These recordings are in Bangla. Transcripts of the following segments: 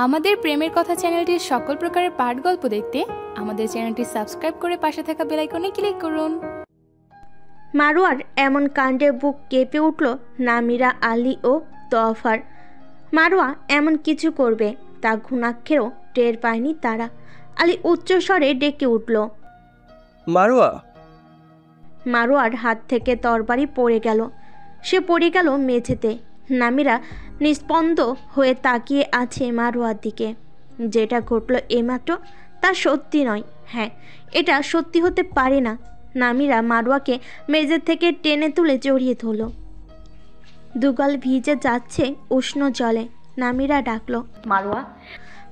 আমাদের প্রেমের কথা চ্যানেলটির সকল প্রকারের পাঠ গল্প দেখতে আমাদের চ্যানেলটি সাবস্ক্রাইব করে পাশে থাকা বেল আইকনে ক্লিক করুন। মারোয়ার এমন কাণ্ডে বুক কেঁপে উঠল নামিরা, আলী ও তোয়াফার। মারোয়া এমন কিছু করবে তা ঘুণাক্ষরেও টের পায়নি তারা। আলী উচ্চস্বরে ডেকে উঠল, মারোয়া। মারোয়ার হাত থেকে তরবারি পড়ে গেল। সে পড়ে গেল মেঝেতে। নামিরা নিস্পন্দ হয়ে তাকিয়ে আছে মারোয়ার দিকে। যেটা ঘটল এইমাত্র তা সত্যি নয়। হ্যাঁ, এটা সত্যি হতে পারে না। নামিরা মারোয়াকে মেঝে থেকে টেনে তুলে জড়িয়ে ধরল। দুগাল ভিজে যাচ্ছে উষ্ণ জলে। নামিরা ডাকলো, মারোয়া।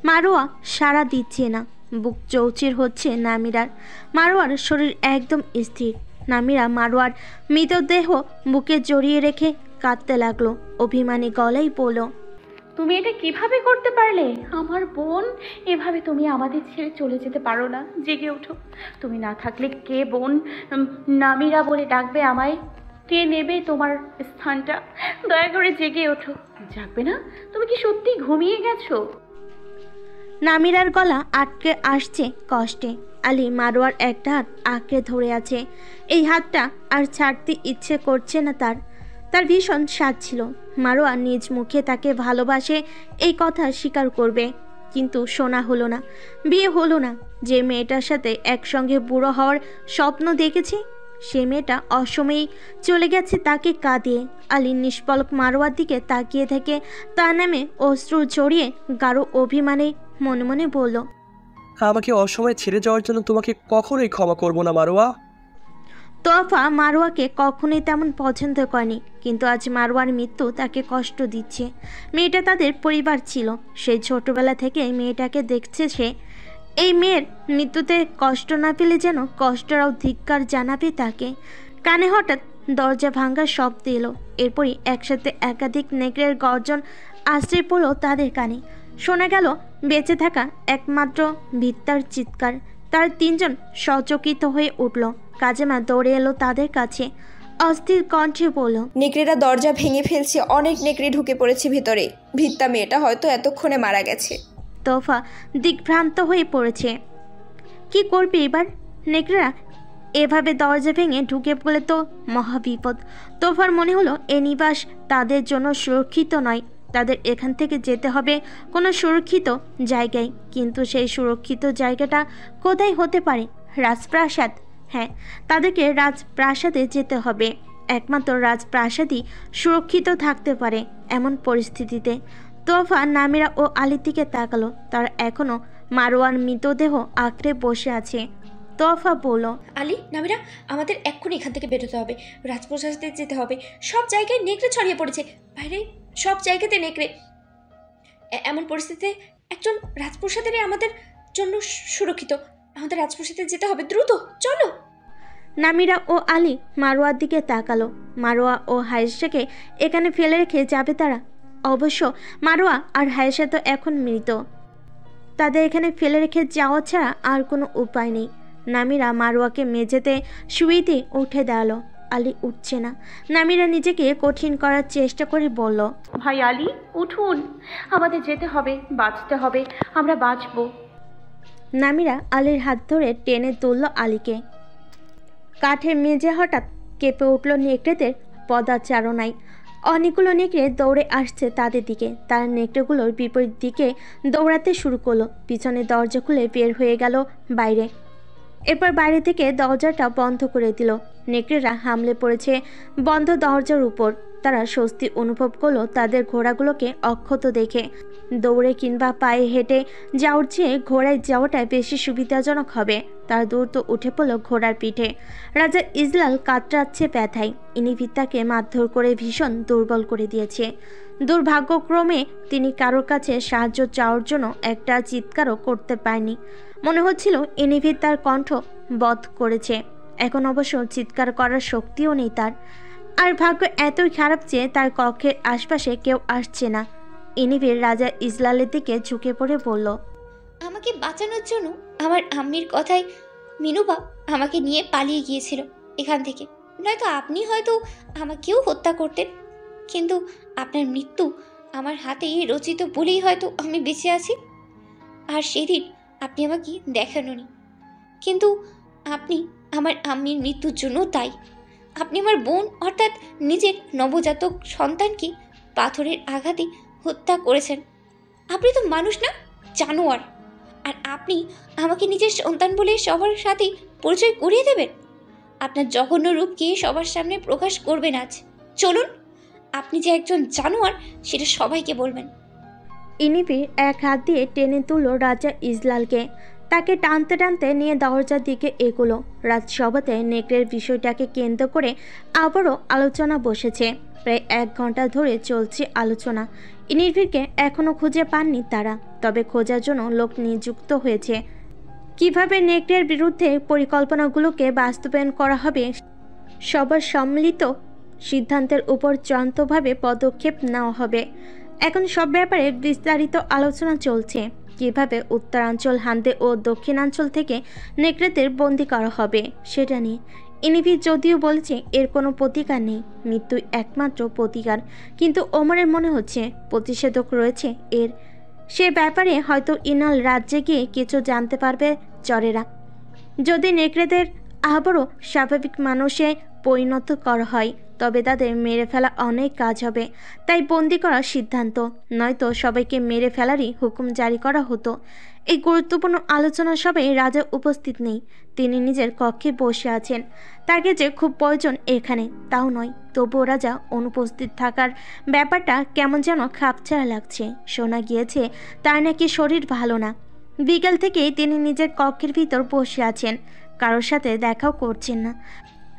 মারোয়া সাড়া দিচ্ছে না। বুক চৌচির হচ্ছে নামিরার। মারোয়ার শরীর একদম স্থির। নামিরা মারোয়ার মৃতদেহ বুকে জড়িয়ে রেখে কাঁদতে লাগলো। অভিমানী গলায় বলল, তুমি এটা কিভাবে করতে পারলে? আমার বোন, এভাবে তুমি আমাদের ছেড়ে চলে যেতে পারো না। জেগে ওঠো। তুমি না থাকলে কে বোন নামিরা বলে ডাকবে আমায়? কে নেবে তোমার স্থানটা? দয়া করে জেগে ওঠো। জাগবে না? তুমি কি সত্যি ঘুমিয়ে গেছো? নামিরার গলা আটকে আসছে কষ্টে। আলী মারোয়ার একটা হাত আঁকড়ে ধরে আছে। এই হাতটা আর ছাড়তে ইচ্ছে করছে না তার। তার ভীষণ স্বাদ ছিল মারোয়া নিজ মুখে তাকে ভালোবাসে এই কথা স্বীকার করবে, কিন্তু শোনা হলো না, বিয়ে হলো না। যে মেয়েটার সাথে একসঙ্গে বুড়ো হওয়ার স্বপ্ন দেখেছে সে মেয়েটা অসময়েই চলে গেছে তাকে কাঁদিয়ে। আলী নিষ্পলক মারোয়ার দিকে তাকিয়ে থেকে তার নামে অশ্রু জড়িয়ে গাঢ় অভিমানে মনে মনে বলল, আমাকে অসময়ে ছেড়ে যাওয়ার জন্য তোমাকে কখনোই ক্ষমা করব না মারোয়া। তোয়াফা মারোয়াকে কখনোই তেমন পছন্দ করেনি, কিন্তু আজ মারোয়ার মৃত্যু তাকে কষ্ট দিচ্ছে। মেয়েটা তাদের পরিবার ছিল। সেই ছোটবেলা থেকে মেয়েটাকে দেখছে সে। এই মেয়ের মৃত্যুতে কষ্ট না পেলে যেন কষ্টরাও ধিক্কার জানাবে তাকে। কানে হঠাৎ দরজা ভাঙার শব্দ এলো। এরপরই একসাথে একাধিক নেকড়ের গর্জন আশ্রে পড়ল তাদের কানে। শোনা গেল বেঁচে থাকা একমাত্র ভিত্তার চিৎকার। তার তিনজন সচকিত হয়ে উঠল। কাজেমা দৌড়ে এলো তাদের কাছে, অস্থির কণ্ঠে বলল, নেকড়েরা দরজা ভেঙে ফেলছে, অনেক নেকড়ে ঢুকে পড়েছে ভিতরে। ভিত্তা মেয়েটা হয়তো এতক্ষণে মারা গেছে। তোফা দিগ্ভ্রান্ত হয়ে পড়েছে। কি করবে এবার? নেকড়েরা এভাবে দরজা ভেঙে ঢুকে পড়লে তো মহাবিপদ। তোফার মনে হলো এ নিবাস তাদের জন্য সুরক্ষিত নয়। তাদের এখান থেকে যেতে হবে কোনো সুরক্ষিত জায়গায়। কিন্তু সেই সুরক্ষিত জায়গাটা কোথায় হতে পারে? রাজপ্রাসাদ। হ্যাঁ, তাদেরকে রাজপ্রাসাদে যেতে হবে। একমাত্র রাজপ্রাসাদই সুরক্ষিত থাকতে পারে এমন পরিস্থিতিতে। তোফা নামিরা ও আলীর দিকে তাকালো। তারা এখনো মারোয়ার মৃতদেহ আঁকড়ে বসে আছে। তোফা বলল, আলী, নামিরা, আমাদের এক্ষুনি এখান থেকে বেরোতে হবে। রাজপ্রাসাদে যেতে হবে। সব জায়গায় নেকড়ে ছড়িয়ে পড়েছে। বাইরে সব জায়গাতে নেকড়ে। এমন পরিস্থিতিতে একজন রাজপ্রাসাদেরই আমাদের জন্য সুরক্ষিত। আমাদের রাজপ্রাসাদে যেতে হবে, দ্রুত চলো। নামিরা ও আলী মারোয়ার দিকে তাকালো। মারোয়া ও হায়েশাকে এখানে ফেলে রেখে যাবে তারা? অবশ্য মারোয়া আর হায়েশা তো এখন মৃত। তাদের এখানে ফেলে রেখে যাওয়া ছাড়া আর কোনো উপায় নেই। নামিরা মারোয়াকে মেঝেতে শুইতে উঠে দাঁড়ালো। আলী উঠছে না। নামিরা নিজেকে কঠিন করার চেষ্টা করে বলল, ভাই আলী, উঠুন। আমাদের যেতে হবে, বাঁচতে হবে। আমরা বাঁচবো। নামিরা আলীর হাত ধরে টেনে তুলল আলীকে। কাঠের মেঝে হঠাৎ কেঁপে উঠল নেকড়েদের পদাচারণায়। অনেকগুলো নেকড়ে দৌড়ে আসছে তাদের দিকে। তার নেকড়েগুলোর বিপরীত দিকে দৌড়াতে শুরু করলো। পিছনে দরজা খুলে বের হয়ে গেল বাইরে। এরপর বাইরে থেকে দরজাটা বন্ধ করে দিল। নেকড়েরা হামলে পড়েছে বন্ধ দরজার উপর। তারা স্বস্তি অনুভব করলো তাদের ঘোড়াগুলোকে অক্ষত দেখে। দৌড়ে কিংবা পায়ে হেঁটে যাওয়ার চেয়ে ঘোড়ায় যাওয়াটাই বেশি সুবিধাজনক হবে। তার দ্রুত উঠে পড়ল ঘোড়ার পিঠে। রাজা ইজলাল কাতরাচ্ছে ব্যথায়। ইনিভিত্তাকে মারধর করে ভীষণ দুর্বল করে দিয়েছে। দুর্ভাগ্যক্রমে তিনি কারোর কাছে সাহায্য চাওয়ার জন্য একটা চিৎকারও করতে পারেনি। মনে হচ্ছিল ইনিভিত তার কণ্ঠ বধ করেছে। এখন অবশ্য চিৎকার করার শক্তিও নেই তার। আর ভাগ্য এতই খারাপ যে তার কক্ষের আশপাশে কেউ আসছে না। ইনিভির রাজা ইজলালের দিকে ঝুঁকে পড়ে বলল, আমাকে বাঁচানোর জন্য আমার আম্মির কথায় মিনুবা আমাকে নিয়ে পালিয়ে গিয়েছিল এখান থেকে। নয়তো আপনি হয়তো আমাকেও হত্যা করতেন। কিন্তু আপনার মৃত্যু আমার হাতেই রচিত বলেই হয়তো আমি বেঁচে আছি। আর সেদিন আপনি আমাকে দেখানোনি, কিন্তু আপনি আমার আম্মির মৃত্যুর জন্য দায়ী। আপনি আমার বোন অর্থাৎ নিজের নবজাতক সন্তানকে পাথরের আঘাতে হত্যা করেছেন। আপনি তো মানুষ না, জানোয়ার। আর আপনি আমাকে নিজের সন্তান বলে সবার সাথে পরিচয় করিয়ে দেবেন? আপনার জঘন্য রূপকে সবার সামনে প্রকাশ করবেন আজ। চলুন, আপনি যে একজন জানোয়ার সেটা সবাইকে বলবেন। ইনিফি এক হাত দিয়ে টেনে তুলল রাজা ইজলালকে। তাকে টানতে টানতে নিয়ে দরজার দিকে এগোলো। রাজসভাতে নেকড়ের বিষয়টাকে কেন্দ্র করে আবারও আলোচনা বসেছে। প্রায় 1 ঘন্টা ধরে চলছে আলোচনা। ইনিফিকে এখনও খুঁজে পাননি তারা, তবে খোঁজার জন্য লোক নিযুক্ত হয়েছে। কিভাবে নেকড়ের বিরুদ্ধে পরিকল্পনাগুলোকে বাস্তবায়ন করা হবে সবার সম্মিলিত সিদ্ধান্তের উপর চূড়ান্তভাবে পদক্ষেপ নেওয়া হবে। এখন সব ব্যাপারে বিস্তারিত আলোচনা চলছে। কিভাবে উত্তরাঞ্চল, হান্দে ও দক্ষিণাঞ্চল থেকে নেকড়েদের বন্দি করা হবে সেটা নিয়ে। ইনিভি যদিও বলেছে এর কোনো প্রতিকার নেই, মৃত্যুই একমাত্র প্রতিকার, কিন্তু ওমরের মনে হচ্ছে প্রতিষেধক রয়েছে এর। সে ব্যাপারে হয়তো ইনাল রাজ্যে গিয়ে কিছু জানতে পারবে চরেরা। যদি নেকড়েদের আবারও স্বাভাবিক মানুষে পরিণত করা হয় তবে তাদের মেরে ফেলা অনেক কাজ হবে। তাই বন্দি করার সিদ্ধান্ত, নয়তো সবাইকে মেরে ফেলারই হুকুম জারি করা হতো। এই গুরুত্বপূর্ণ আলোচনা সভায় রাজা উপস্থিত নেই। তিনি নিজের কক্ষে বসে আছেন। তাকে যে খুব প্রয়োজন এখানে তাও নয়, তবুও রাজা অনুপস্থিত থাকার ব্যাপারটা কেমন যেন খাপছাড়া লাগছে। শোনা গিয়েছে তার নাকি শরীর ভালো না। বিকাল থেকেই তিনি নিজের কক্ষের ভিতর বসে আছেন, কারোর সাথে দেখাও করছেন না।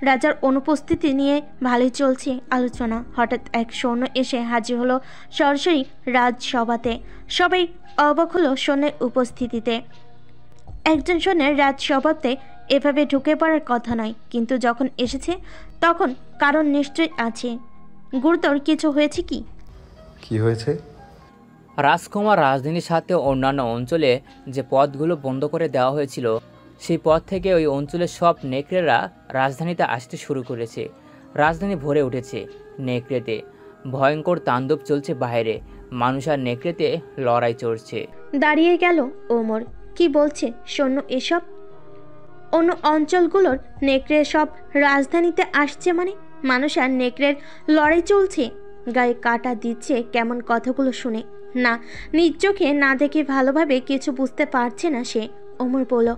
রাজার অনুপস্থিতি নিয়ে ভালোই চলছে আলোচনা। হঠাৎ এক সৈন্য এসে হাজির হলো সরাসরি রাজসভাতে। সবাই অবাক হলো সৈন্যের উপস্থিতিতে। একজন সৈন্যের রাজসভাতে এভাবে ঢুকে পড়ার কথা নয়, কিন্তু যখন এসেছে তখন কারণ নিশ্চয়ই আছে। গুরুতর কিছু হয়েছে কি? কি হয়েছে? রাজকুমার রাজধানীর সাথে অন্যান্য অঞ্চলে যে পথগুলো বন্ধ করে দেওয়া হয়েছিল সেই পথ থেকে ওই অঞ্চলের সব নেকড়েরা রাজধানীতে আসতে শুরু করেছে। রাজধানী ভরে উঠেছে নেকড়েতে। ভয়ঙ্কর তাণ্ডব চলছে বাইরে। মানুষ আর নেকড়েতে লড়াই চলছে। দাঁড়িয়ে গেল ওমর। কি বলছে সৈন্য এসব? অন্য অঞ্চলগুলোর নেকড়ে সব রাজধানীতে আসছে মানে মানুষ আর নেকড়ের লড়াই চলছে? গায়ে কাটা দিচ্ছে কেমন কথাগুলো শুনে। না, নিজ চোখে না দেখে ভালোভাবে কিছু বুঝতে পারছে না সে। ওমর বলল,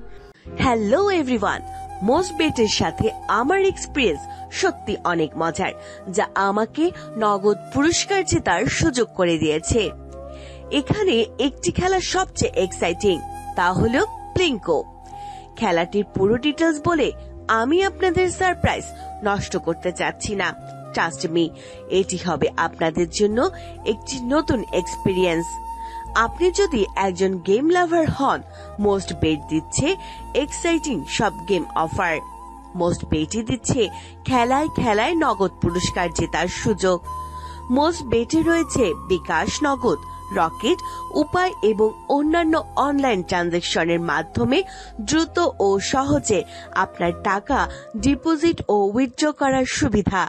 হ্যালো এভরিওয়ান, মোস্ট বেটের সাথে আমার এক্সপিরিয়েন্স সত্যি অনেক মজার, যা আমাকে নগদ পুরস্কার জেতার সুযোগ করে দিয়েছে। এখানে একটি খেলা সবচেয়ে এক্সাইটিং, তা হলো প্লিঙ্কো। খেলাটির পুরো ডিটেলস বলে আমি আপনাদের সারপ্রাইজ নষ্ট করতে চাচ্ছি না। ট্রাস্ট মি, এটি হবে আপনাদের জন্য একটি নতুন এক্সপিরিয়েন্স। আপনি যদি একজন গেম লাভার হন, মোস্ট বেট দিচ্ছে এক্সাইটিং সব গেম অফার। মোস্ট বেটই দিচ্ছে খেলায় খেলায় নগদ পুরস্কার জেতার সুযোগ। মোস্ট বেটে রয়েছে বিকাশ, নগদ, রকেট, উপায় এবং অন্যান্য অনলাইন ট্রানজাকশনের মাধ্যমে দ্রুত ও সহজে আপনার টাকা ডিপোজিট ও উইথড্র করার সুবিধা।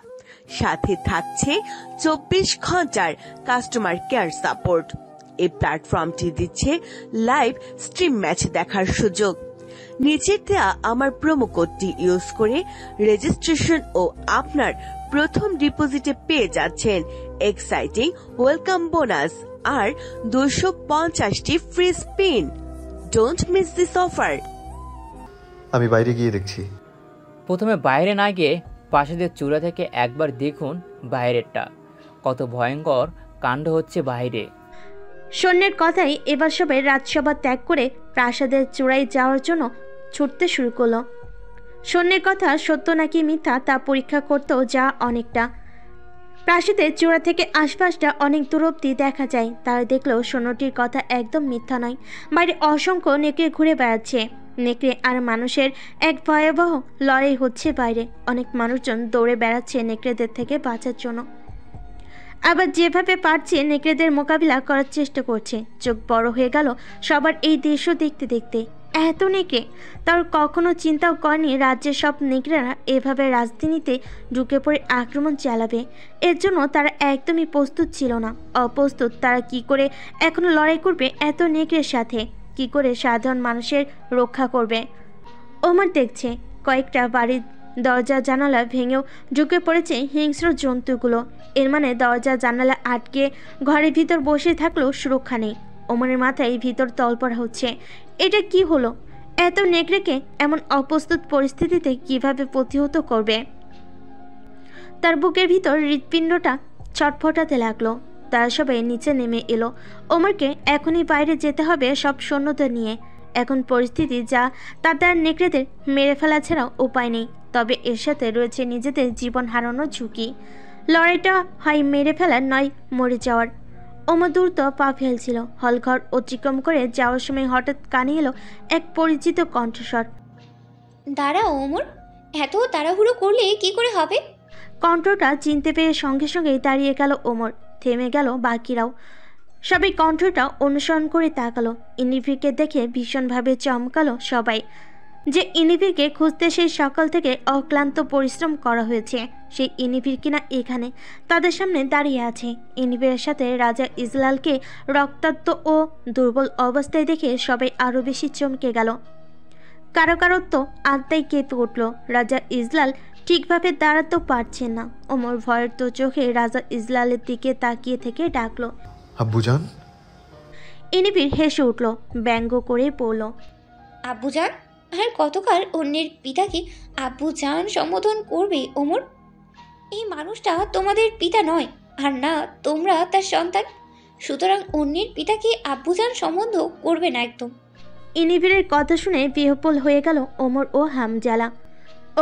সাথে থাকছে 24 ঘন্টার কাস্টমার কেয়ার সাপোর্ট। এই প্ল্যাটফর্মটি দিচ্ছে লাইভ স্ট্রিম ম্যাচ দেখার সুযোগ। নিচের দেয়া আমার প্রোমো কোডটি ইউজ করে রেজিস্ট্রেশন ও আপনার প্রথম ডিপোজিটে পেয়ে যাচ্ছেন এক্সাইটিং ওয়েলকাম বোনাস আর 250টি free spin. Don't miss this offer. আমি বাইরে গিয়ে দেখছি। প্রথমে বাইরে না গিয়ে পাশেদের চূড়া থেকে একবার দেখুন বাইরেরটা। কত ভয়ঙ্কর কাণ্ড হচ্ছে বাইরে। সৈন্যের কথাই এবার সবাই রাজসভা ত্যাগ করে প্রাসাদের চূড়ায় যাওয়ার জন্য ছুটতে শুরু করলো। সৈন্যের কথা সত্য নাকি মিথ্যা তা পরীক্ষা করতেও যা অনেকটা। প্রাসাদের চূড়া থেকে আশপাশটা অনেক দূর অব্দি দেখা যায়। তারা দেখলেও সৈন্যটির কথা একদম মিথ্যা নয়। বাইরে অসংখ্য নেকড়ে ঘুরে বেড়াচ্ছে। নেকড়ে আর মানুষের এক ভয়াবহ লড়াই হচ্ছে বাইরে। অনেক মানুষজন দৌড়ে বেড়াচ্ছে নেকড়েদের থেকে বাঁচার জন্য, আবার যেভাবে পারছে নেকড়েদের মোকাবিলা করার চেষ্টা করছে। চোখ বড় হয়ে গেল সবার এই দৃশ্য দেখতে দেখতে। এত নেকড়ে। তার কখনো চিন্তাও করেনি রাজ্যের সব নেকড়েরা এভাবে রাজধানীতে ঢুকে পড়ে আক্রমণ চালাবে। এর জন্য তারা একদমই প্রস্তুত ছিল না। অপ্রস্তুত তারা কি করে এখনো লড়াই করবে এত নেকড়ের সাথে? কি করে সাধারণ মানুষের রক্ষা করবে? ওমর দেখছে কয়েকটা বাড়ির দরজা জানালা ভেঙেও ঢুকে পড়েছে হিংস্র জন্তুগুলো। এর মানে দরজা জানালা আটকে ঘরের ভিতর বসে থাকলেও সুরক্ষা নেই। ওমরের মাথায় ভিতর তলপড় হচ্ছে। এটা কি হলো? এত নেকড়েকে এমন অপ্রস্তুত পরিস্থিতিতে কিভাবে প্রতিহত করবে? তার বুকের ভিতর হৃৎপিণ্ডটা ছটফটাতে লাগলো। তারা সবাই নিচে নেমে এলো। ওমরকে এখনই বাইরে যেতে হবে সব সৈন্যদের নিয়ে। এখন পরিস্থিতি যা তাতে আর নেকড়েদের মেরে ফেলা ছাড়া উপায় নেই। তবে এর সাথে রয়েছে নিজেদের জীবন হারানোর ঝুঁকি। লড়াইটা হয় মেরে ফেলার, নয় মরে যাওয়ার। ওমর দ্রুত পা ফেলছিল। হলঘর অতিক্রম করে যাওয়ার সময় হঠাৎ কানে এলো এক পরিচিত কণ্ঠস্বর। দাঁড়াও ওমর, এত তাড়াহুড়ো করলে কি করে হবে? কণ্ঠটা চিনতে পেরে সঙ্গে সঙ্গেই দাঁড়িয়ে গেল ওমর। থেমে গেল বাকিরাও। সবাই কণ্ঠটা অনুসরণ করে তাকালো। ইনিফিরকে দেখে ভীষণভাবে চমকালো সবাই। যে ইনিফিরকে খুঁজতে সেই সকাল থেকে অক্লান্ত পরিশ্রম করা হয়েছে, সেই ইনিফির কিনা এখানে তাদের সামনে দাঁড়িয়ে আছে। ইনিফিরের সাথে রাজা ইজলালকে রক্তাক্ত ও দুর্বল অবস্থায় দেখে সবাই আরও বেশি চমকে গেল। কারো কারো তো আত্মাই কেঁপে উঠল। রাজা ইজলাল ঠিকভাবে দাঁড়াতেও পারছেন না। ওমর ভয়ের তো চোখে রাজা ইজলালের দিকে তাকিয়ে থেকে ডাকলো, আব্বুজান। ইনিফির হেসে উঠল, ব্যঙ্গ করে পড়ল, আব্বুজান? আর কতকাল অন্যের পিতাকে আব্বুজান সম্বোধন করবে ওমর? এই মানুষটা তোমাদের পিতা নয়, আর না তোমরা তার সন্তান। সুতরাং অন্যের পিতাকে আব্বুজান সম্বোধন করবে না একদম। ইনিফিরের কথা শুনে বিহ্বল হয়ে গেল ওমর ও হামজালা।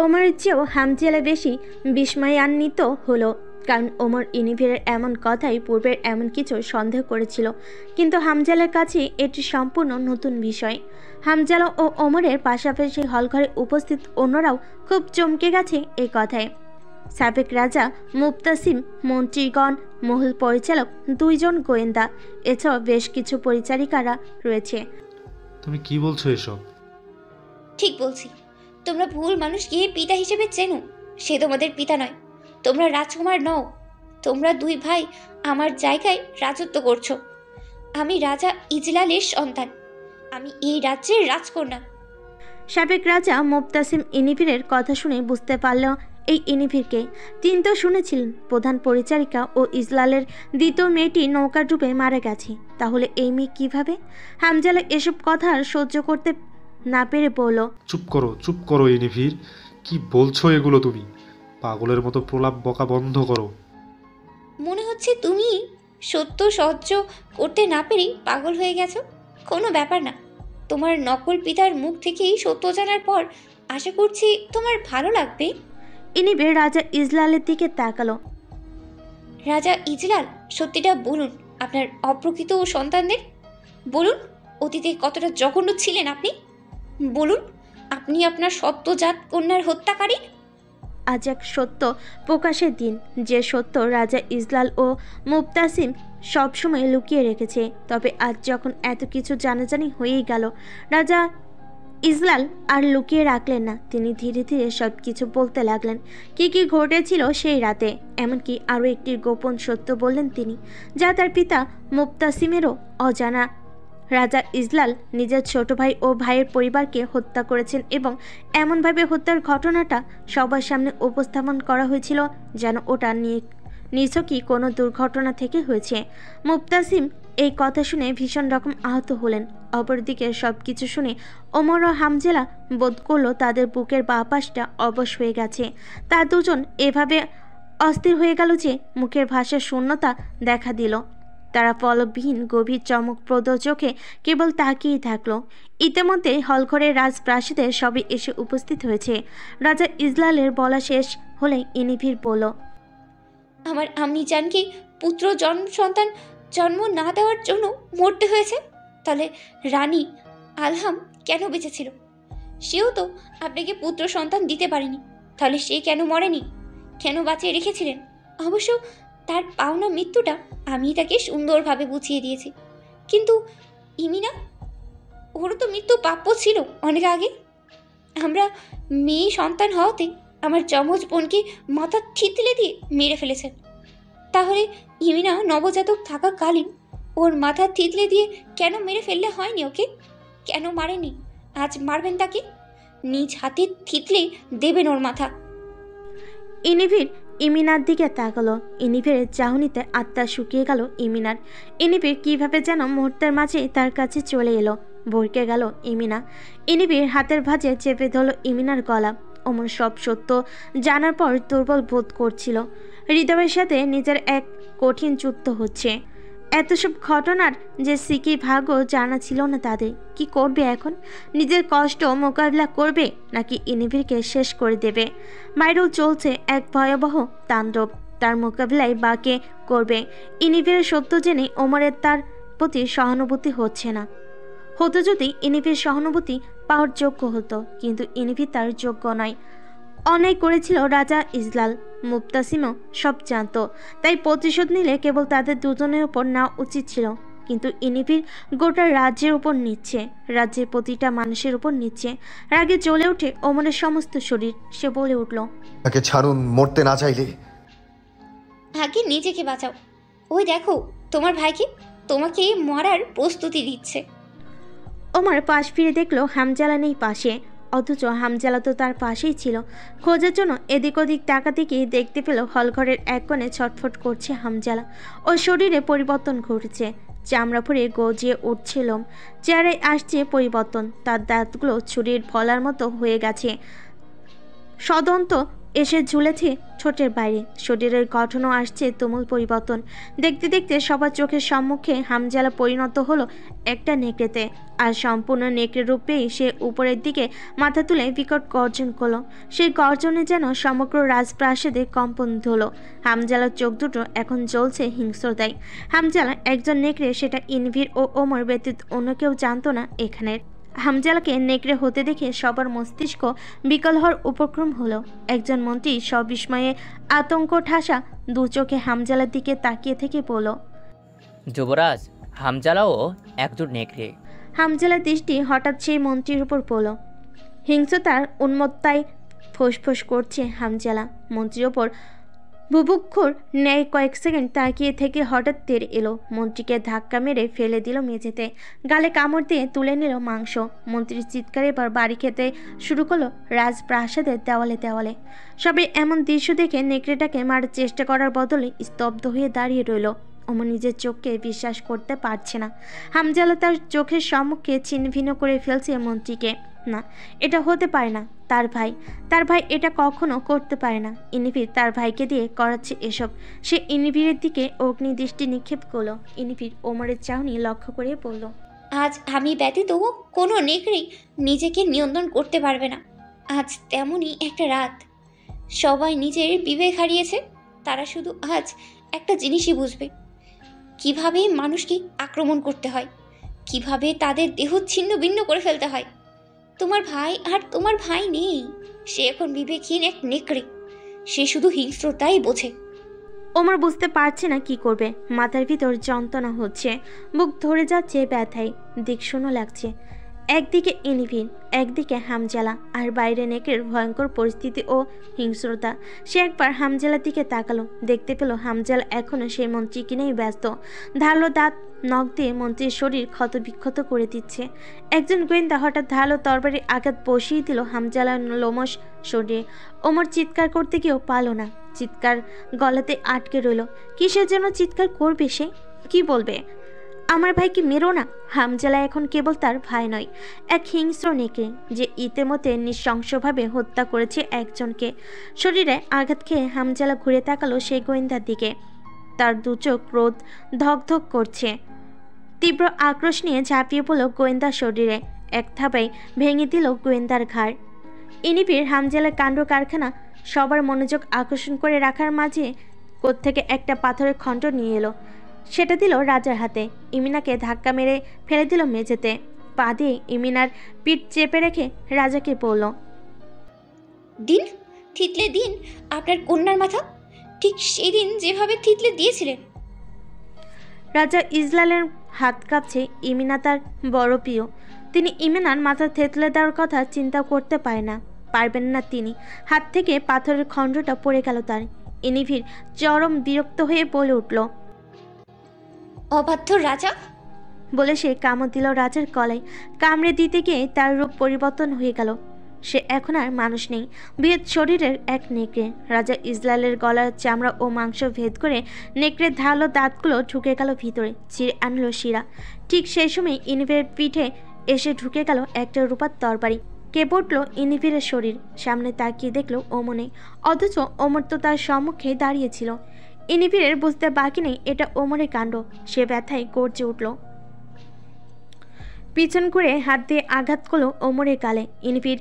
ওমরের চেয়েও হামজালা বেশি বিস্ময়ান্বিত হলো, কারণ ওমর ইনিফিরের এমন কথাই পূর্বের এমন কিছু সন্দেহ করেছিল। কিন্তু হামজালার কাছে এটি সম্পূর্ণ নতুন বিষয়। হামজালা ও ওমরের পাশাপাশি হলঘরে উপস্থিত অন্যরাও খুব চমকে গেছে এই কথায়। সাবেক রাজা মুবতাসিম, মন্ত্রীগণ, মহল পরিচালক, 2 জন গোয়েন্দা, এছাড়াও বেশ কিছু পরিচারিকারা রয়েছে। তুমি কি বলছো এসব? ঠিক বলছি। তোমরা ভুল মানুষকে পিতা হিসেবে চেনো। সে তোমাদের পিতা নয়। তোমরা রাজকুমার নও। তোমরা 2 ভাই আমার জায়গায় রাজত্ব করছো। আমি রাজা ইজলালের সন্তান। আমি এই রাজ্যের রাজকন্যা। সাবেক রাজা মুবতাসিম ইনিফিরের কথা শুনে বুঝতে পারল এই ইনিফিরকে। তিনি তো শুনেছিলেন প্রধান পরিচারিকা ও ইজলালের দ্বিতীয় মেয়েটি নৌকা ডুবে মারা গেছে। তাহলে এই মেয়ে কিভাবে? হামজালা এসব কথা আর সহ্য করতে না পেরে বলল, চুপ করো ইনিফির। কি বলছো এগুলো তুমি? পাগলের মতো প্রলাপ বকা বন্ধ করো। মনে হচ্ছে তুমি সত্য সহ্য করতে না পেরেই পাগল হয়ে গেছো। কোনো ব্যাপার না। তোমার নকল পিতার মুখ থেকেই সত্য জানার পর আশা করছি তোমার ভালো লাগবে। ইনিফির রাজা ইজলালের দিকে তাকালো। রাজা ইজলাল, সত্যিটা বলুন আপনার অপ্রকৃত সন্তানদের। বলুন অতীতে কতটা জঘন্য ছিলেন আপনি। বলুন আপনি আপনার সদ্যজাত কন্যার হত্যাকারী। আজ এক সত্য প্রকাশের দিন, যে সত্য রাজা ইজলাল ও মুবতাসিম সবসময় লুকিয়ে রেখেছে। তবে আজ যখন এত কিছু জানাজানি হয়েই গেল, রাজা ইজলাল আর লুকিয়ে রাখলেন না। তিনি ধীরে ধীরে সব কিছু বলতে লাগলেন। কি কি ঘটেছিল সেই রাতে, এমনকি আরও একটি গোপন সত্য বললেন তিনি, যা তার পিতা মুবতাসিমেরও অজানা। রাজা ইজলাল নিজের ছোট ভাই ও ভাইয়ের পরিবারকে হত্যা করেছেন এবং এমনভাবে হত্যার ঘটনাটা সবার সামনে উপস্থাপন করা হয়েছিল যেন ওটা নিছকই কোনো দুর্ঘটনা থেকে হয়েছে। মুবতাসিম এই কথা শুনে ভীষণ রকম আহত হলেন। অপরদিকে সব কিছু শুনে ওমর ও হামজালা বোধ করলো তাদের বুকের বাঁ পাশটা অবশ হয়ে গেছে। তারা দুজন এভাবে অস্থির হয়ে গেল যে মুখের ভাষার শূন্যতা দেখা দিল। তারা পলকবিহীন গভীর চমকপ্রদ চোখে কেবল তাকিয়েই থাকলো। ইতিমধ্যে হলঘরের রাজপ্রাসাদে সবাই এসে উপস্থিত হয়েছে। রাজা ইজলালের বলা শেষ হলে ইনিফির বলল, আমার আম্মি জানকে পুত্র সন্তান জন্ম না দেওয়ার জন্য মরতে হয়েছে। তাহলে রানী আলহাম কেন বেঁচেছিল? সেও তো আপনাকে পুত্র সন্তান দিতে পারেনি। তাহলে সে কেন মরেনি? কেন বাঁচিয়ে রেখেছিলেন? অবশ্য তার পাওনা মৃত্যুটা আমি তাকে সুন্দরভাবে বুঝিয়ে দিয়েছি। কিন্তু ইমিনা, ওরও তো মৃত্যু প্রাপ্য ছিল অনেক আগে। আমরা মেয়ে সন্তান হওয়াতে আমার যমজ বোনকে মাথা থিতলে দিয়ে মেরে ফেলেছেন। তাহলে ইমিনা নবজাতক থাকাকালীন ওর মাথা থিতলে দিয়ে কেন মেরে ফেললে হয়নি ওকে? কেন মারেনি? আজ মারবেন তাকে? নিজ হাতে থিতলে দেবেন ওর মাথা। ইনিভির ইমিনার দিকে তাকালো। ইনিভির চাহনিতে আত্মা শুকিয়ে গেল ইমিনার। ইনিভির কিভাবে যেন মুহূর্তের মাঝে তার কাছে চলে এলো। ভরকে গেল ইমিনা। ইনিভির হাতের ভাঁজে চেপে ধরল ইমিনার গলা। ওমর সব সত্য জানার পর দুর্বল বোধ করছিল। হৃদয়ের সাথে নিজের এক কঠিন যুদ্ধ হচ্ছে। এত সব ঘটনার যে সিকি ভাগ্য জানা ছিল না তাদের। কি করবে এখন? নিজের কষ্ট মোকাবিলা করবে নাকি ইনিভিরকে শেষ করে দেবে? বাইরেও চলছে এক ভয়াবহ তাণ্ডব। তার মোকাবিলায় বাকে করবে। ইনিভিরের সত্য জেনে ওমরের তার প্রতি সহানুভূতি হচ্ছে না। হতো যদি ইনিভির সহানুভূতি পাওয়ার যোগ্য হতো, কিন্তু ইনিভি তার যোগ্য নয়। অন্যায় করেছিল রাজা ইজলাল। মুবতাসিমও সব জানত, তাই প্রতিশোধ নিলে কেবল তাদের দুজনের উপর নেওয়া উচিত ছিল। কিন্তু ইনিভির গোটা রাজ্যের উপর নিচ্ছে, রাজ্যের প্রতিটা মানুষের উপর নিচ্ছে। রাগে জ্বলে ওঠে ওমরের সমস্ত শরীর। সে বলে উঠল, তাকে ছাড়ুন, মরতে না চাইলে। আগে নিজেকে বাঁচাও। ওই দেখো তোমার ভাইকে তোমাকে মারার প্রস্তুতি দিচ্ছে। ওমর পাশ ফিরে দেখলো হামজালা নেই পাশে, অথচ হামজালা তো তার পাশেই ছিল। খোঁজার জন্য এদিক ওদিক তাকাতেই দেখতে পেল হলঘরের এক কোণে ছটফট করছে হামজালা। ওর শরীরে পরিবর্তন ঘটেছে, চামড়া ফুরে গজিয়ে উঠছিল, চেহারায় আসছে পরিবর্তন। তার দাঁতগুলো ছুরির ফলার মতো হয়ে গেছে, সদন্ত এসে ঝুলেছে ঠোঁটের বাইরে। শরীরের গঠনও আসছে তুমুল পরিবর্তন। দেখতে দেখতে সবার চোখের সম্মুখে হামজালা পরিণত হলো একটা নেকড়েতে। আর সম্পূর্ণ নেকড়ে রূপ পেয়ে সে উপরের দিকে মাথা তুলে বিকট গর্জন করলো। সেই গর্জনে যেন সমগ্র রাজপ্রাসাদে কম্পন হলো। হামজালার চোখ দুটো এখন জ্বলছে হিংস্রতায়। হামজালা একজন নেকড়ে, সেটা ইনভির ও ওমর ব্যতীত অন্য কেউ জানতো না এখানের। হামজালাকে নেকড়ে হতে দেখে সবার মস্তিষ্ক বিকল হওয়ার উপক্রম হলো। একজন মন্ত্রী সবিস্ময়ে আতঙ্ক ঠাসা দু চোখে হামজালার দিকে তাকিয়ে থেকে বলল, যুবরাজ, হামজালাও একজন নেকড়ে। হামজালার দৃষ্টি হঠাৎ সেই মন্ত্রীর উপর পড়ল। হিংস্রতার উন্মত্তায় ফোঁস করছে হামজালা। মন্ত্রীর ওপর বুভুক্ষুর ন্যায় কয়েক সেকেন্ড তাকিয়ে থেকে হঠাৎ তেড়ে এলো। মন্ত্রীকে ধাক্কা মেরে ফেলে দিল মেঝেতে। গালে কামড় দিয়ে তুলে নিল মাংস। মন্ত্রীর চিৎকারে এবার বাড়ি খেতে শুরু করলো রাজপ্রাসাদের দেওয়ালে দেওয়ালে। সবে এমন দৃশ্য দেখে নেকড়েটাকে মারার চেষ্টা করার বদলে স্তব্ধ হয়ে দাঁড়িয়ে রইল। ওমর নিজের চোখকে বিশ্বাস করতে পারছে না। হামজালা তার চোখের সম্মুখে ছিন্নভিন্ন করে ফেলছে মন্ত্রীকে। না, এটা হতে পারে না। তার ভাই এটা কখনো করতে পারে না। ইনিভির তার ভাইকে দিয়ে করাচ্ছে এসব। সে ইনিভিরের দিকে অগ্নি দৃষ্টি নিক্ষেপ করলো। ইনিভির ওমরের চাহনি লক্ষ্য করে বলল, আজ আমি ব্যতীত কোনো নেকড়েই নিজেকে নিয়ন্ত্রণ করতে পারবে না। আজ তেমনই একটা রাত। সবাই নিজের বিবেক হারিয়েছে। তারা শুধু আজ একটা জিনিসই বুঝবে, কিভাবে মানুষকে আক্রমণ করতে হয়, কিভাবে তাদের দেহ ছিন্ন ভিন্ন করে ফেলতে হয়। তোমার ভাই আর তোমার ভাই নেই। সে এখন বিবেকহীন এক নেকড়ে। সে শুধু হিংস্রতাই বোঝে। ওমর বুঝতে পারছে না কি করবে। মাথার ভিতর যন্ত্রণা হচ্ছে, বুক ধরে যাচ্ছে ব্যথায়, দিক শূন্য লাগছে। একদিকে ইনিভিন, একদিকে হামজালা, আর বাইরে নেকড়ের ভয়ঙ্কর পরিস্থিতি ও হিংস্রতা। সে একবার হামজালার দিকে তাকালো, দেখতে পেল হামজালা এখনো সেই মন্ত্রীকে নিয়েই ব্যস্ত। ধারালো দাঁত নখ দিয়ে মন্ত্রীর শরীর ক্ষতবিক্ষত করে দিচ্ছে। একজন গোয়েন্দা হঠাৎ ধারালো তরবারির আঘাত বসিয়ে দিল হামজালার লোমশ শরীরে। ওমর চিৎকার করতে গিয়েও পারল না, চিৎকার গলাতে আটকে রইল। কিসের জন্য চিৎকার করবে সে? কি বলবে? আমার ভাইকে মেরো না। হামজালা এখন কেবল তার ভাই নয়, এক হিংস্র নেকড়ে যে ইতিমধ্যে নৃশংসভাবে হত্যা করেছে একজনকে। শরীরে আঘাত খেয়ে হামজালা ঘুরে তাকালো সেই গোয়েন্দার দিকে। তার দু চোখ ক্রোধ ধকধক করছে। তীব্র আক্রোশ নিয়ে ঝাঁপিয়ে পড়ল গোয়েন্দার শরীরে, এক থাবায় ভেঙে দিল গোয়েন্দার ঘাড়। ইনিভির হামজালার কাণ্ড কারখানা সবার মনোযোগ আকর্ষণ করে রাখার মাঝে কোত্থেকে একটা পাথরের খণ্ড নিয়ে এলো। সেটা দিল রাজার হাতে। ইমিনাকে ধাক্কা মেরে ফেলে দিল মেঝেতে। পা দিয়ে ইমিনার পিঠ চেপে রেখে রাজাকে বলল, দিন, থিতলে দিন আপনার কন্যার মাথা, ঠিক সেই দিন যেভাবে থিতলে দিয়েছিলেন। রাজা ইজলালের হাত কাঁপছে। ইমিনা তার বড় প্রিয়। তিনি ইমিনার মাথা থেতলে দেওয়ার কথা চিন্তা করতে পারবেন না তিনি। হাত থেকে পাথরের খণ্ডটা পড়ে গেল তার। ইনিভির চরম বিরক্ত হয়ে বলে উঠল, অবাধ্য রাজা। বলে সে কামড় দিল রাজার গলায়। কামড়ে দিতে গিয়ে তার রূপ পরিবর্তন হয়ে গেল। সে এখন আর মানুষ নেই, বৃহৎ শরীরের এক নেকড়ে। রাজা ইজলালের গলার চামড়া ও মাংস ভেদ করে নেকড়ের ধারালো দাঁতগুলো ঢুকে গেল ভিতরে, চিরে আনলো শিরা। ঠিক সেই সময় ইনিভের পিঠে এসে ঢুকে গেল একটা রূপার তরবারি। কেঁপে উঠল ইনিভিরের শরীর। সামনে তাকিয়ে দেখলো ওমর নেই, অথচ ওমর তো তার সম্মুখে দাঁড়িয়েছিল। ইনিভিরের বুঝতে বাকি নেই এটা ওমরের কাণ্ড। সে ব্যথায় গর্জে উঠল, পিছন করে হাত দিয়ে আঘাত করলো ওমরের গালে। ইনিভির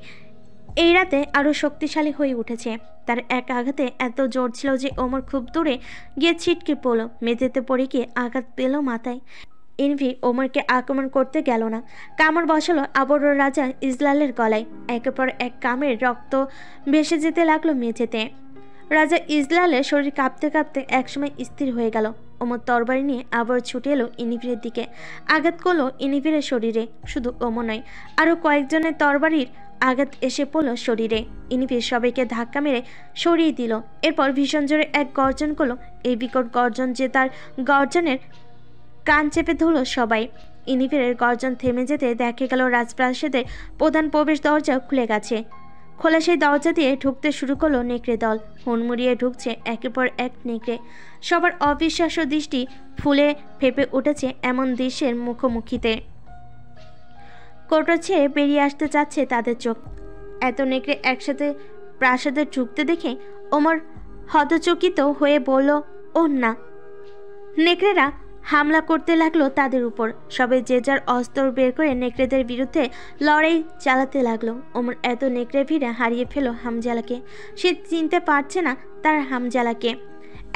এই রাতে আরও শক্তিশালী হয়ে উঠেছে। তার এক আঘাতে এত জোর ছিল যে ওমর খুব দূরে গিয়ে ছিটকে পড়ল। মেঝেতে পড়ে গিয়ে আঘাত পেল মাথায়। ইনভি ওমরকে আক্রমণ করতে গেল না, কামড় বসালো আবারও রাজা ইজলালের গলায়। একের পর এক কামড়ের রক্ত ভেসে যেতে লাগলো মেঝেতে। রাজা ইজলালের শরীর কাঁপতে কাঁপতে একসময় স্থির হয়ে গেল। ওমর তরবারি নিয়ে আবার ছুটে এলো ইনিভিরের দিকে, আঘাত করলো ইনিভিরের শরীরে। শুধু ওমর নয়, আরও কয়েকজনের তরবারির আঘাত এসে পড়ল শরীরে। ইনিভির সবাইকে ধাক্কা মেরে সরিয়ে দিল। এরপর ভীষণ জোরে এক গর্জন করলো। এই বিকট গর্জন যে তার গর্জনের কান চেপে ধরল সবাই। ইনিভিরের গর্জন থেমে যেতে দেখা গেল রাজপ্রাসাদের প্রধান প্রবেশ দরজা খুলে গেছে। খোলা সেই দরজা দিয়ে ঢুকতে শুরু করলো নেকড়ে দল। হুড়মুড়িয়ে ঢুকছে একের পর এক নেকড়ে। সবার অবিশ্বাস্য দৃষ্টি ফুলে ফেপে উঠেছে এমন দৃশ্যের মুখোমুখিতে। কোটর ছেড়ে বেরিয়ে আসতে চাচ্ছে তাদের চোখ। এত নেকড়ে একসাথে প্রাসাদে ঢুকতে দেখে ওমর হতচকিত হয়ে বলল, ও না। নেকড়েরা হামলা করতে লাগলো তাদের উপর। সবাই যে যার অস্ত্র বের করে নেকড়েদের বিরুদ্ধে লড়াই চালাতে লাগলো। ওমর এত নেকড়ে ভিড়ে হারিয়ে ফেলো হামজালাকে। সে চিনতে পারছে না তার হামজালাকে।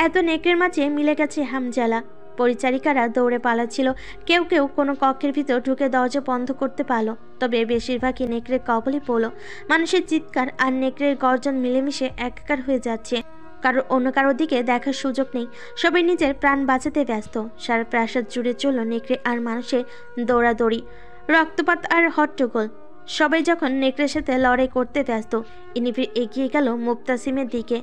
এত নেকড়ের মাঝে মিলে গেছে হামজালা। পরিচারিকারা দৌড়ে পালাচ্ছিল। কেউ কেউ কোনো কক্ষের ভিতর ঢুকে দরজা বন্ধ করতে পারলো, তবে বেশিরভাগই নেকড়ের কবলে পড়লো। মানুষের চিৎকার আর নেকড়ের গর্জন মিলেমিশে একাকার হয়ে যাচ্ছে। অন্য কারোর দিকে দেখার সুযোগ নেই। সবাই নিজের প্রাণ বাঁচাতে ব্যস্ত। সারা প্রাসাদ জুড়ে চলল নেকড়ে আর মানুষের দৌড়াদৌড়ি, রক্তপাত আর হট্টগোল। সবাই যখন নেকড়ের সাথে লড়াই করতে ব্যস্ত, ইনিভির এগিয়ে গেল মুবতাসিমের দিকে।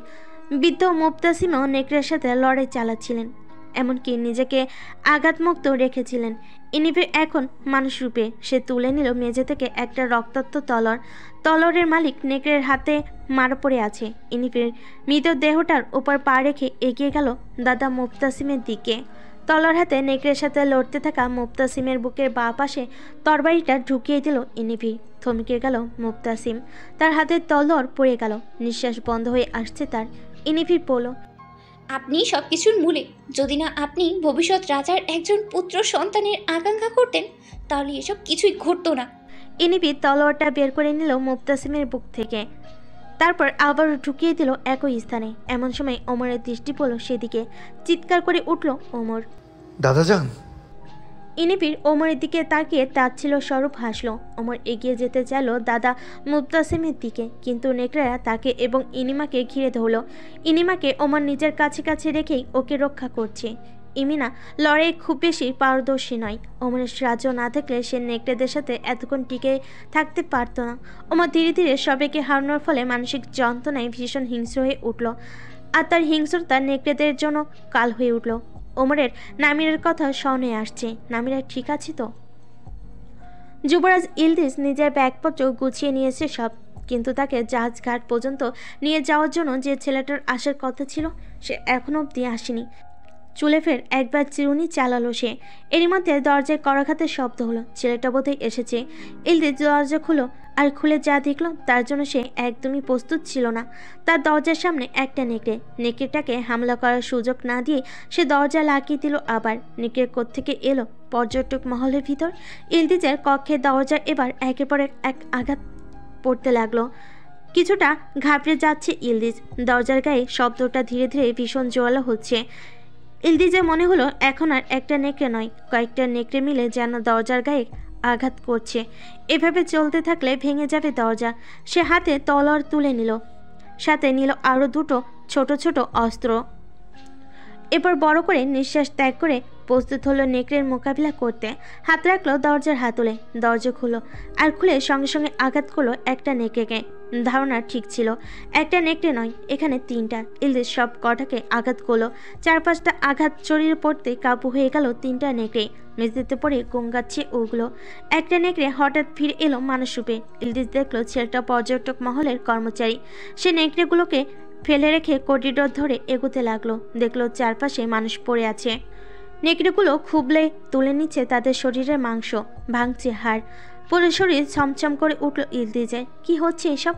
বৃদ্ধ মুবতাসিমও নেকড়ের সাথে লড়াই চালাচ্ছিলেন, এমনকি নিজেকে আঘাতমুক্ত রেখেছিলেন। ইনিভির এখন মানুষ রূপে। সে তুলে নিল মেঝে থেকে একটা রক্তাক্ত তলোয়ারের মালিক নেকড়ের হাতে মারা পড়ে আছে। ইনিভির মৃতদেহটার উপর পা রেখে এগিয়ে গেল দাদা মুবতাসিমের দিকে। তলোয়ার হাতে নেকড়ের সাথে লড়তে থাকা মুবতাসিমের বুকের বাঁ পাশে তরবারিটা ঢুকিয়ে দিল ইনিভি। থমকে গেল মুবতাসিম। তার হাতের তলোয়ার পড়ে গেল। নিঃশ্বাস বন্ধ হয়ে আসছে তার। ইনিভির বলল, আপনি সব কিছুর মূলে। যদি না আপনি ভবিষ্যৎ রাজার একজন পুত্র সন্তানের আকাঙ্ক্ষা করতেন, তাহলে এসব কিছুই ঘটতো না। ইনিভি তলোয়ারটা বের করে নিল মুবতাসিমের বুক থেকে, তারপর আবার ঢুকিয়ে দিল একই স্থানে। এমন সময় ওমরের দৃষ্টি পড়ল সেদিকে। চিৎকার করে উঠল ওমর, দাদাজান। ইনিভির ওমরের দিকে তাকিয়ে তাচ্ছিল স্বরূপ হাসল। ওমর এগিয়ে যেতে চাইল দাদা মুবতাসিমের দিকে, কিন্তু নেকড়েরা তাকে এবং ইনিমাকে ঘিরে ধরল। ইনিমাকে ওমর নিজের কাছে কাছে রেখেই ওকে রক্ষা করছে। ইমিনা লড়াই খুব বেশি পারদর্শী নয়। ওমরের সাহায্য না থাকলে সে নেকড়েদের সাথে এতক্ষণ টিকে থাকতে পারত না। ওমর ধীরে ধীরে সবাইকে হারানোর ফলে মানসিক যন্ত্রণায় ভীষণ হিংস্র হয়ে উঠল, আর তার হিংস্রতা নেকড়েদের জন্য কাল হয়ে উঠল। ওমরের নামিরার কথা স্মরণে আসছে। নামিরা ঠিক আছে তো? যুবরাজ ইলদিস নিজের ব্যাগপত্র গুছিয়ে নিয়েছে সব, কিন্তু তাকে জাহাজ ঘাট পর্যন্ত নিয়ে যাওয়ার জন্য যে ছেলেটার আসার কথা ছিল সে এখনো অবধি আসেনি। চুলে ফের একবার চিরুনি চালালো সে। এরই মধ্যে দরজায় করাঘাতের শব্দ হলো। ছেলেটা বোধহয় এসেছে। ইলদিস দরজা খুলো, আর খুলে যা দেখলো তার জন্য সে একদমই প্রস্তুত ছিল না। তার দরজার সামনে একটা নেকড়েটাকে হামলা করার সুযোগ না দিয়ে সে দরজা লাগিয়ে দিল। আবার নেকড়ে কোত্থেকে এলো পর্যটক মহলের ভিতর। ইলদিজের কক্ষের দরজা এবার একের পর এক আঘাত পড়তে লাগলো। কিছুটা ঘাবড়ে যাচ্ছে ইলদিজ। দরজার গায়ে শব্দটা ধীরে ধীরে ভীষণ জোরালো হচ্ছে। ইলদিজের মনে হলো এখন আর একটা নেকড়ে নয়, কয়েকটা নেকড়ে মিলে যেন দরজার গায়ে আঘাত করছে। এভাবে চলতে থাকলে ভেঙে যাবে দরজা। সে হাতে তলোয়ার তুলে নিল, সাথে নিল আরও দুটো ছোট ছোট অস্ত্র। এরপর বড় করে নিঃশ্বাস ত্যাগ করে প্রস্তুত হলো নেকড়ের মোকাবিলা করতে। হাত রাখলো দরজার হাতলে, দরজা খুলো আর খুলে সঙ্গে সঙ্গে আঘাত করলো একটা নেকড়েকে। ধারণা ঠিক ছিল, একটা নেকড়ে নয়, এখানে 3টা। ইলদিস সব কটাকে আঘাত করলো। 4-5টা আঘাত শরীরে পড়তে কাবু হয়ে গেল 3টা নেকড়ে। মেঝেতে পড়ে গঙ্গাচ্ছে ওগুলো। একটা নেকড়ে হঠাৎ ফিরে এলো মানুষ রূপে। ইলদিস দেখলো ছেলেটা পর্যটক মহলের কর্মচারী। সে নেকড়েগুলোকে ফেলে রেখে করিডোর ধরে এগোতে লাগলো। দেখলো চারপাশে মানুষ পড়ে আছে। নেকড়েগুলো খুবলে তুলে নিচ্ছে তাদের শরীরের মাংস, ভাঙছে হাড়। পুরো শরীর ছমছম করে উঠল ইলদিজের। কি হচ্ছে এসব?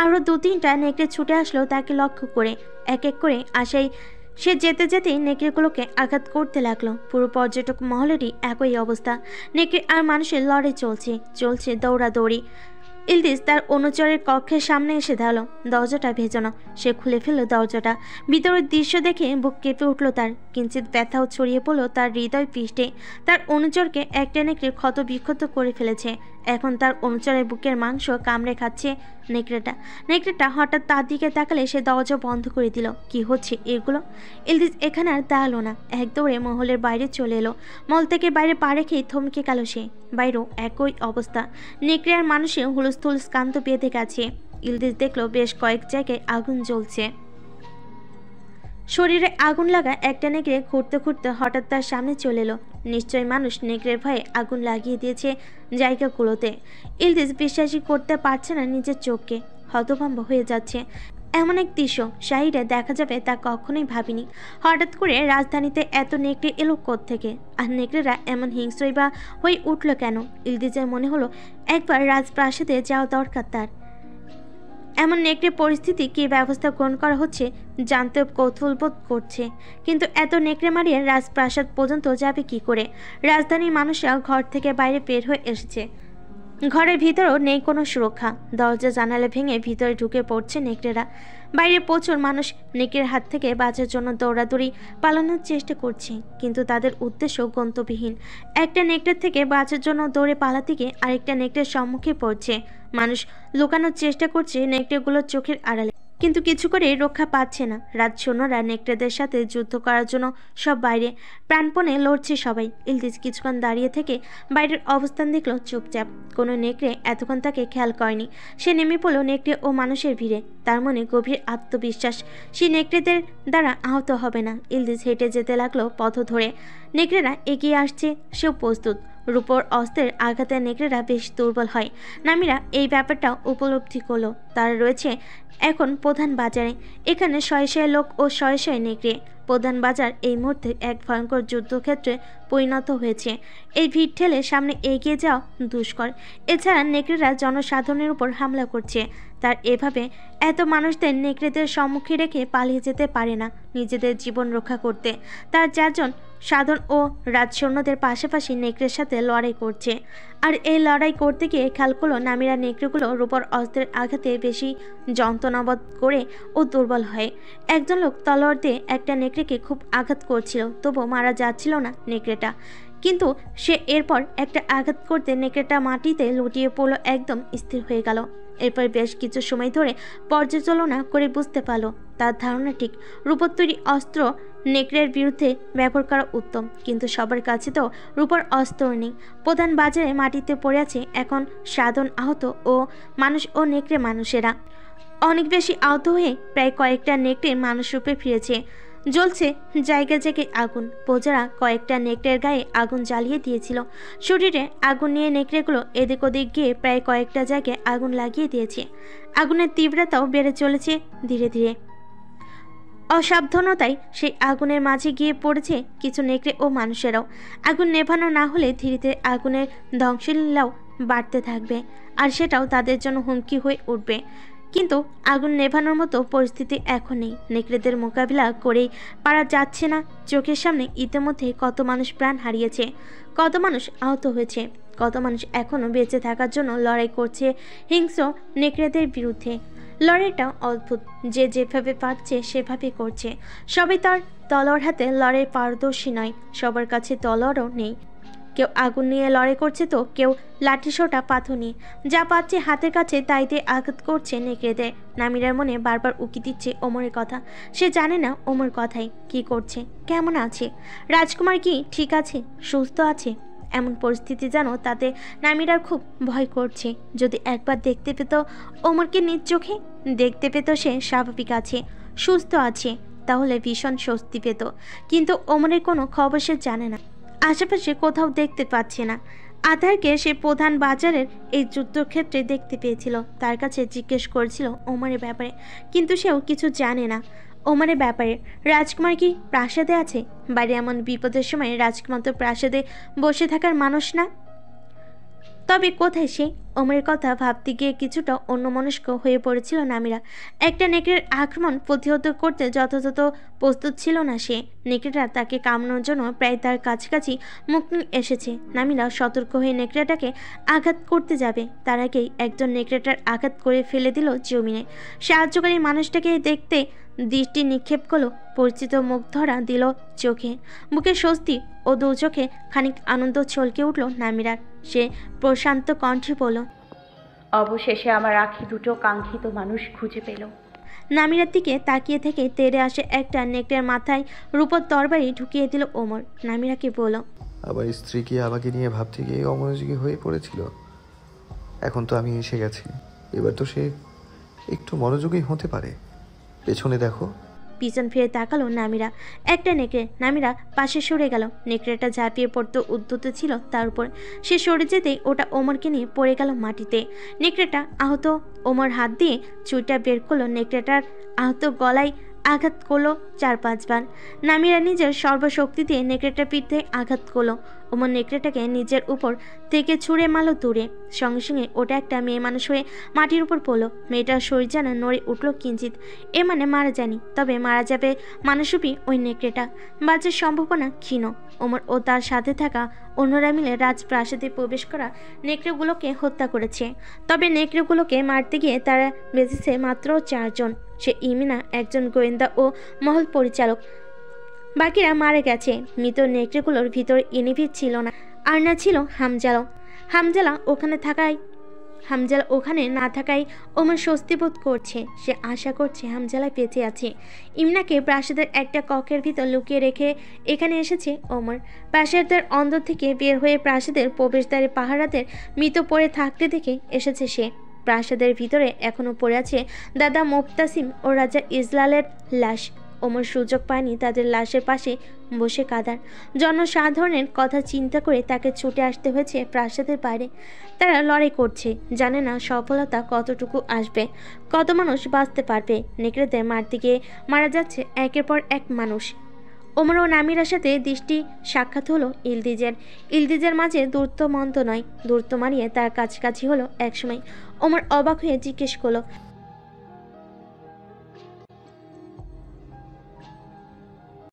আরও 2-3টা নেকড়ে ছুটে আসলো তাকে লক্ষ্য করে। এক এক করে আসাই সে যেতে যেতেই নেকড়েগুলোকে আঘাত করতে লাগলো। পুরো পর্যটক মহলেরই একই অবস্থা। নেকড়ে আর মানুষের লড়াই চলছে দৌড়াদৌড়ি। ইলদিস তার অনুচরের কক্ষের সামনে এসে দাঁড়ালো। দরজাটা ভেজানো। সে খুলে ফেললো দরজাটা। ভিতরের দৃশ্য দেখে বুক কেঁপে উঠল তার। কিঞ্চিত ব্যথাও ছড়িয়ে পড়লো তার হৃদয় পৃষ্ঠে। তার অনুচরকে একটা নেকড়ে ক্ষত বিক্ষত করে ফেলেছে। এখন তার অনুচরের বুকের মাংস কামড়ে খাচ্ছে নেকড়েটা হঠাৎ তার দিকে তাকালে সে দরজা বন্ধ করে দিল। কি হচ্ছে এগুলো? ইলদিস এখানে আর দাঁড়ালো না, এক দৌড়ে মহলের বাইরে চলে এলো। মল থেকে বাইরে পা রেখেই থমকে গেল সে। বাইরেও একই অবস্থা। নেকড়ে আর মানুষের হুলস্থুল স্কান্ত বেঁধে গেছে। ইলদিস দেখলো বেশ কয়েক জায়গায় আগুন জ্বলছে। শরীরে আগুন লাগা একটা নেকড়ে ঘুরতে ঘুরতে হঠাৎ তার সামনে চলে এলো। নিশ্চয়ই মানুষ নেকড়ের ভয়ে আগুন লাগিয়ে দিয়েছে জায়গাগুলোতে। ইলদিস বিশ্বাসই করতে পারছে না নিজের চোখকে, হতভম্ব হয়ে যাচ্ছে। এমন এক দৃশ্য শাহিরে দেখা যাবে তা কখনোই ভাবিনি। হঠাৎ করে রাজধানীতে এত নেকড়ে এলো কোত্থেকে? আর নেকড়েরা এমন হিংস্রই বা হয়ে উঠল কেন? ইলদিজের মনে হলো একবার রাজপ্রাসাদে যাওয়া দরকার তার। এমন নেকড়ে পরিস্থিতি কী ব্যবস্থা গ্রহণ করা হচ্ছে জানতে কৌতূহল বোধ করছে। কিন্তু এত নেকড়ে মারিয়ে রাজপ্রাসাদ পর্যন্ত যাবে কি করে? রাজধানীর মানুষরা ঘর থেকে বাইরে বের হয়ে এসেছে। ঘরের ভিতরেও নেই কোনো সুরক্ষা। দরজা জানালা ভেঙে ভিতরে ঢুকে পড়ছে নেকড়েরা। বাইরে প্রচুর মানুষ নেকড়ের হাত থেকে বাঁচার জন্য দৌড়াদৌড়ি পালানোর চেষ্টা করছে, কিন্তু তাদের উদ্দেশ্য গন্তব্যহীন। একটা নেকড়ের থেকে বাঁচার জন্য দৌড়ে পালাতে গিয়ে আরেকটা নেকড়ের সম্মুখে পড়ছে। মানুষ লুকানোর চেষ্টা করছে নেকড়েগুলোর চোখের আড়ালে, কিন্তু কিছু করে রক্ষা পাচ্ছে না। রাত সৈন্যরা নেকড়েদের সাথে যুদ্ধ করার জন্য সব বাইরে প্রাণপণে লড়ছে সবাই। ইলদিস কিছুক্ষণ দাঁড়িয়ে থেকে বাইরের অবস্থান দেখলো চুপচাপ। কোনো নেকড়ে এতক্ষণ তাকে খেয়াল করেনি। সে নেমে পড়লো নেকড়ে ও মানুষের ভিড়ে। তার মনে গভীর আত্মবিশ্বাস সে নেকড়েদের দ্বারা আহত হবে না। ইলদিস হেঁটে যেতে লাগলো পথ ধরে। নেকড়েরা এগিয়ে আসছে, সেও প্রস্তুত। রূপর অস্ত্রের আঘাতে নেকড়েরা বেশ দুর্বল হয়। নামিরা এই ব্যাপারটা উপলব্ধি করলো। তারা রয়েছে এখন প্রধান বাজারে। এখানে শয়ে শয়ে লোক ও শয়ে শয়ে নেকড়ে। প্রধান বাজার এই মুহূর্তে এক ভয়ঙ্কর যুদ্ধক্ষেত্রে পরিণত হয়েছে। এই ভিড় ঠেলে সামনে এগিয়ে যাওয়া দুষ্কর। এছাড়া নেকড়েরা জনসাধারণের উপর হামলা করছে। তার এভাবে এত মানুষদের নেকড়েদের সম্মুখে রেখে পালিয়ে যেতে পারে না নিজেদের জীবন রক্ষা করতে। তার 4 জন সাধারণ ও রাজসৈন্যদের পাশাপাশি নেকড়ের সাথে লড়াই করছে। আর এই লড়াই করতে গিয়ে খেয়াল করলো নামিরা নেকড়েগুলো রূপর অস্ত্রের আঘাতে বেশি যন্ত্রণাবোধ করে ও দুর্বল হয়। একজন লোক তলোয়ার দিয়ে একটা নেকড়েকে খুব আঘাত করছিল, তবু মারা যাচ্ছিল না নেকড়েটা। কিন্তু সে এরপর একটা আঘাত করতে নেকড়েটা মাটিতে লুটিয়ে পড়লো, একদম স্থির হয়ে গেল। এরপর বেশ কিছু সময় ধরে পর্যালোচনা করে বুঝতে পারল তার ধারণা ঠিক। রূপর তৈরি অস্ত্র নেকড়ের বিরুদ্ধে ব্যবহার করা উত্তম, কিন্তু সবার কাছে তো রূপর অস্ত্র নেই। প্রধান বাজারে মাটিতে পড়ে আছে এখন সাধারণ আহত ও মানুষ ও নেকড়ে মানুষেরা। অনেক বেশি আহত হয়ে প্রায় কয়েকটা নেকড়ে মানুষ রূপে ফিরেছে। জ্বলছে জায়গায় জায়গায় আগুন। প্রজারা কয়েকটা নেকড়ের গায়ে আগুন জ্বালিয়ে দিয়েছিল। শরীরে আগুন নিয়ে নেকড়েগুলো এদিক ওদিক গিয়ে প্রায় কয়েকটা জায়গায় আগুন লাগিয়ে দিয়েছে। আগুনের তীব্রতাও বেড়ে চলেছে ধীরে ধীরে। অসাবধানতায় সেই আগুনের মাঝে গিয়ে পড়েছে কিছু নেকড়ে ও মানুষেরাও। আগুন নেভানো না হলে ধীরে ধীরে আগুনের ধ্বংসলীলাও বাড়তে থাকবে, আর সেটাও তাদের জন্য হুমকি হয়ে উঠবে। কিন্তু আগুন নেভানোর মতো পরিস্থিতি এখন নেই। নেকড়েদের মোকাবিলা করেই পারা যাচ্ছে না। চোখের সামনে ইতিমধ্যে কত মানুষ প্রাণ হারিয়েছে, কত মানুষ আহত হয়েছে, কত মানুষ এখনও বেঁচে থাকার জন্য লড়াই করছে হিংস্র নেকড়েদের বিরুদ্ধে। লড়াইটা অদ্ভুত, যে যেভাবে পারছে সেভাবে করছে। সবাই তার তলোয়ার হাতে লড়াই পারদর্শী নয়, সবার কাছে তলোয়ারও নেই। কেউ আগুন নিয়ে লড়াই করছে তো কেউ লাঠি সোটা পাথর নিয়ে যা পাচ্ছে হাতের কাছে তাই দিয়ে আঘাত করছে নেকড়েদের। নামিরার মনে বারবার উকি দিচ্ছে ওমরের কথা। সে জানে না ওমর কথাই কি করছে, কেমন আছে, রাজকুমার কি ঠিক আছে, সুস্থ আছে। এমন পরিস্থিতি যেন তাতে নামিরার খুব ভয় করছে। যদি একবার দেখতে পেত ওমরকে নিজ চোখে, দেখতে পেত সে স্বাভাবিক আছে, সুস্থ আছে, তাহলে ভীষণ স্বস্তি পেত। কিন্তু ওমরের কোনো খবর সে জানে না, আশেপাশে কোথাও দেখতে পাচ্ছে না। আধারকে সে প্রধান বাজারের এই যুদ্ধক্ষেত্রে দেখতে পেয়েছিল, তার কাছে জিজ্ঞেস করেছিল ওমরের ব্যাপারে, কিন্তু সেও কিছু জানে না ওমরের ব্যাপারে। রাজকুমার কি প্রাসাদে আছে? বাড়ি এমন বিপদের সময় রাজকুমার তো প্রাসাদে বসে থাকার মানুষ না, তবে কোথায় সে? ওমরের কথা ভাবতে গিয়ে কিছুটা অন্যমনস্ক হয়ে পড়েছিল নামিরা। একটা নেকড়ের আক্রমণ প্রতিহত করতে যথাযথ প্রস্তুত ছিল না সে। নেকড়েটা তাকে কামড়ানোর জন্য প্রায় তার কাছাকাছি মুখ নিয়ে এসেছে। নামিরা সতর্ক হয়ে নেকড়েটাকে আঘাত করতে যাবে, তার আগেই একজন নেকড়েটার আঘাত করে ফেলে দিল জমিনে। সাহায্যকারী মানুষটাকে দেখতে দৃষ্টি নিক্ষেপ করলো, পরিচিত মুখ ধরা দিল চোখে। বুকে স্বস্তি ও দু চোখে খানিক আনন্দ ছলকে উঠল নামিরার। সে প্রশান্ত কণ্ঠে বলল, অবশেষে আমার আঁখি দুটো কাঙ্ক্ষিত মানুষ খুঁজে পেল। নামিরার দিকে তাকিয়ে থেকে তেড়ে আসে একটা নেকড়ের মাথায় রূপোর তরবারি ঢুকিয়ে দিল ওমর। নামিরাকে বলল, আবার স্ত্রী কি আমাকে নিয়ে ভাবতে গিয়ে অমনোযোগী হয়ে পড়েছিল। এখন তো আমি এসে গেছি, এবার তো সে একটু মনোযোগী হতে পারে। পেছনে দেখো। পিছন ফিরে তাকালো নামিরা। একটা নেকড়ে। নামিরা পাশে সরে গেল। নেকড়েটা ঝাঁপিয়ে পড়তে উদ্যত ছিল তার উপর। সে সরে যেতেই ওটা ওমরকে নিয়ে পড়ে গেল মাটিতে। নেকড়েটা আহত। ওমর হাত দিয়ে চুইটা বের করলো, নেকড়েটার আহত গলায় আঘাত করলো 4-5 বার। নামিরা নিজের সর্বশক্তি দিয়ে নেকড়েটার পিঠে আঘাত করলো। ওমর নেকড়েটাকে নিজের উপর থেকে ছুঁড়ে মারল দূরে। সঙ্গে সঙ্গে ওটা একটা মেয়ে মানুষ হয়ে মাটির উপর পড়লো। মেয়েটার শরীর যেন নড়ে উঠল কিঞ্চিত। এ মানে মারা যায়নি, তবে মারা যাবে মানুষরূপী ওই নেকড়েটা। বাঁচার সম্ভাবনা ক্ষীণ। ওমর ও তার সাথে থাকা অন্যরা মিলে রাজপ্রাসাদে প্রবেশ করা নেকড়েগুলোকে হত্যা করেছে। তবে নেকড়েগুলোকে মারতে গিয়ে তারা বেঁচেছে মাত্র 4 জন। সে ইমিনা, একজন গোয়েন্দা ও মহল পরিচালক। বাকিরা মারা গেছে। মৃত নেকড়েগুলোর ভিতর ইনিভির ছিল না, আর না ছিল হামজালা। হামজালা ওখানে না থাকায় ওমর স্বস্তি বোধ করছে। সে আশা করছে হামজালা বেঁচে আছে। ইমনাকে প্রাসাদের একটা কক্ষের ভিতর লুকিয়ে রেখে এখানে এসেছে ওমর। প্রাসাদের অন্দর থেকে বের হয়ে প্রাসাদের প্রবেশদ্বারে পাহারাদের মৃত পড়ে থাকতে দেখে এসেছে সে। প্রাসাদের ভিতরে এখনো পড়ে আছে দাদা মোফতাসিম ও রাজা ইজলালের লাশ। ওমর সুযোগ পায়নি তাদের লাশের পাশে বসে কাঁদার। জনসাধারণের কথা চিন্তা করে তাকে ছুটে আসতে হয়েছে প্রাসাদের বাইরে। তারা লড়াই করছে, জানে না সফলতা কতটুকু আসবে, কত মানুষ বাঁচতে পারবে। নেকড়েদের মারতে গিয়ে মারা যাচ্ছে একের পর এক মানুষ। ওমর ও নামিরার সাথে দৃষ্টি সাক্ষাৎ হলো ইলদিজের মাঝে দূরত্ব মন্দ নয়। দূরত্ব মারিয়ে তার কাছাকাছি হলো একসময়। ওমর অবাক হয়ে জিজ্ঞেস করলো,